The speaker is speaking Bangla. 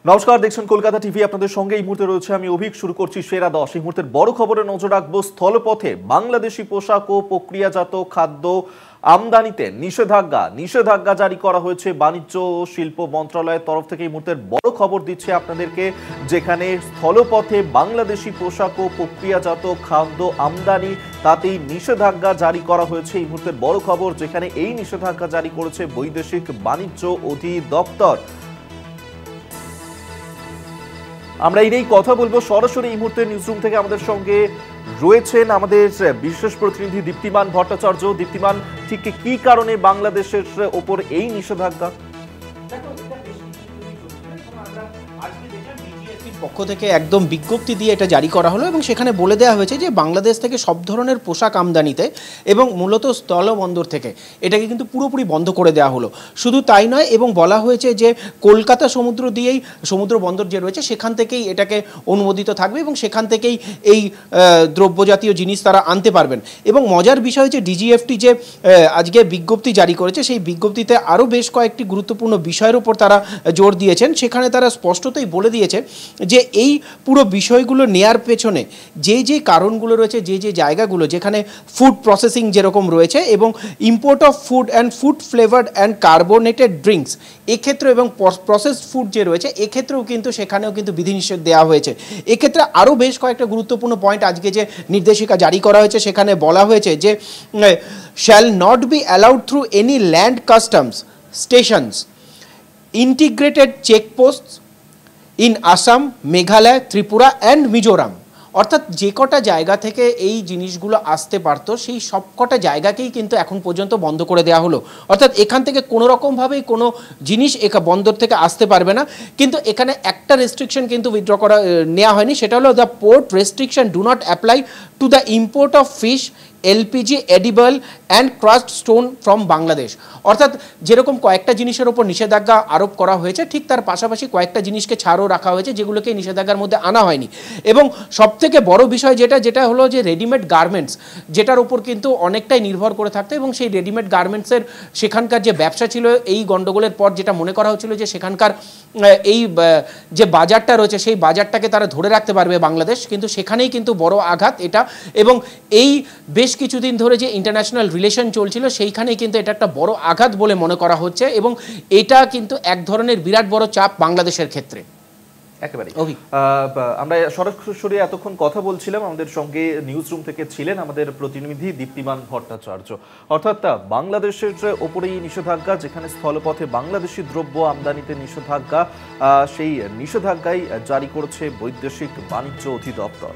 নমস্কার, দেখছেন কলকাতা টিভি। আপনাদের সঙ্গে এই মুহূর্তে রয়েছে আমি অভিক। শুরু করছি সেরা 10। এই মুহূর্তের বড় খবরে নজর রাখবো। স্থলপথে বাংলাদেশি পোশাক ও প্রক্রিয়াজাত খাদ্য আমদানিতে নিষেধাজ্ঞা জারি করা হয়েছে বাণিজ্য ও শিল্প মন্ত্রণালয়ের তরফ থেকে। এই মুহূর্তের বড় খবর দিচ্ছে আপনাদেরকে, যেখানে স্থলপথে বাংলাদেশি পোশাক ও প্রক্রিয়াজাত খাদ্য আমদানি তাতেই নিষেধাজ্ঞা জারি করা হয়েছে। এই মুহূর্তের বড় খবর, যেখানে এই নিষেধাজ্ঞা জারি করেছে বৈদেশিক বাণিজ্য অধিদপ্তর। আমরা এই নিয়েই কথা বলবো সরাসরি। এই মুহূর্তে নিউজরুম থেকে আমাদের সঙ্গে রয়েছেন আমাদের বিশেষ প্রতিনিধি দীপ্তিমান ভট্টাচার্য। দীপ্তিমান, ঠিক কি কারণে বাংলাদেশের ওপর এই নিষেধাজ্ঞা? পক্ষ থেকে একদম বিজ্ঞপ্তি দিয়ে এটা জারি করা হলো এবং সেখানে বলে দেওয়া হয়েছে যে বাংলাদেশ থেকে সব ধরনের পোশাক আমদানিতে এবং মূলত স্থলবন্দর থেকে এটাকে কিন্তু পুরোপুরি বন্ধ করে দেওয়া হলো। শুধু তাই নয়, এবং বলা হয়েছে যে কলকাতা সমুদ্র বন্দর যে রয়েছে সেখান থেকেই এটাকে অনুমোদিত থাকবে এবং সেখান থেকেই এই দ্রব্যজাতীয় জিনিস তারা আনতে পারবেন। এবং মজার বিষয় হচ্ছে ডিজিএফটি যে আজকে বিজ্ঞপ্তি জারি করেছে, সেই বিজ্ঞপ্তিতে আরও বেশ কয়েকটি গুরুত্বপূর্ণ বিষয়ের উপর তারা জোর দিয়েছেন। সেখানে তারা স্পষ্টতই বলে দিয়েছে যে এই পুরো বিষয়গুলো নেয়ার পেছনে যে কারণগুলো রয়েছে, যে জায়গাগুলো যেখানে ফুড প্রসেসিং যেরকম রয়েছে এবং import of food and food flavoured and carbonated drinks এক্ষেত্রে এবং প্রসেসড ফুড যে রয়েছে এক্ষেত্রেও কিন্তু সেখানেও কিন্তু বিধিনিষেধ দেওয়া হয়েছে। এক্ষেত্রে আরও বেশ কয়েকটা গুরুত্বপূর্ণ পয়েন্ট আজকে যে নির্দেশিকা জারি করা হয়েছে সেখানে বলা হয়েছে যে shall not be allowed through any land customs stations, integrated checkposts in Assam, Meghalaya, Tripura and Mizoram. অর্থাৎ যে কটা জায়গা থেকে এই জিনিসগুলো আসতে পারতো সেই সব কটা জায়গাকেই কিন্তু এখন পর্যন্ত বন্ধ করে দেওয়া হলো। অর্থাৎ এখান থেকে কোনো রকমভাবেই কোনো জিনিস বন্দর থেকে আসতে পারবে না। কিন্তু এখানে একটা রেস্ট্রিকশন কিন্তু নেওয়া হয়নি, সেটা হলো the port restriction do not apply to the import of fish, LPG, edible and crust stone from Bangladesh. অর্থাৎ যেরকম কয়েকটা জিনিসের ওপর নিষেধাজ্ঞা আরোপ করা হয়েছে, ঠিক তার পাশাপাশি কয়েকটা জিনিসকে ছাড়ও রাখা হয়েছে যেগুলোকে নিষেধাজ্ঞার মধ্যে আনা হয়নি। এবং সবথেকে বড় বিষয় যেটা হলো যে রেডিমেড গার্মেন্টস, যেটার উপর কিন্তু অনেকটাই নির্ভর করে থাকতো এবং সেই রেডিমেড গার্মেন্টসের সেখানকার যে ব্যবসা ছিল এই গণ্ডগোলের পর যেটা মনে করা হচ্ছিল যে সেখানকার এই যে বাজারটা রয়েছে সেই বাজারটাকে তারা ধরে রাখতে পারবে বাংলাদেশ, কিন্তু সেখানেই কিন্তু বড় আঘাত এটা। এবং এই বেশ কিছুদিন ধরে যে ইন্টারন্যাশনাল রিলেশন চলছিল সেইখানেই কিন্তু এটা একটা বড় আঘাত বলে মনে করা হচ্ছে এবং এটা কিন্তু এক ধরনের বিরাট বড় চাপ বাংলাদেশের ক্ষেত্রে। একেবারে আমরা সরাসরি এতক্ষণ কথা বলছিলাম, আমাদের সঙ্গে নিউজ রুম থেকে ছিলেন আমাদের প্রতিনিধি দীপ্তিমান ভট্টাচার্য। অর্থাৎ বাংলাদেশের ওপরেই নিষেধাজ্ঞা, যেখানে স্থলপথে বাংলাদেশি দ্রব্য আমদানিতে নিষেধাজ্ঞা, সেই নিষেধাজ্ঞাই জারি করেছে বৈদেশিক বাণিজ্য অধিদপ্তর।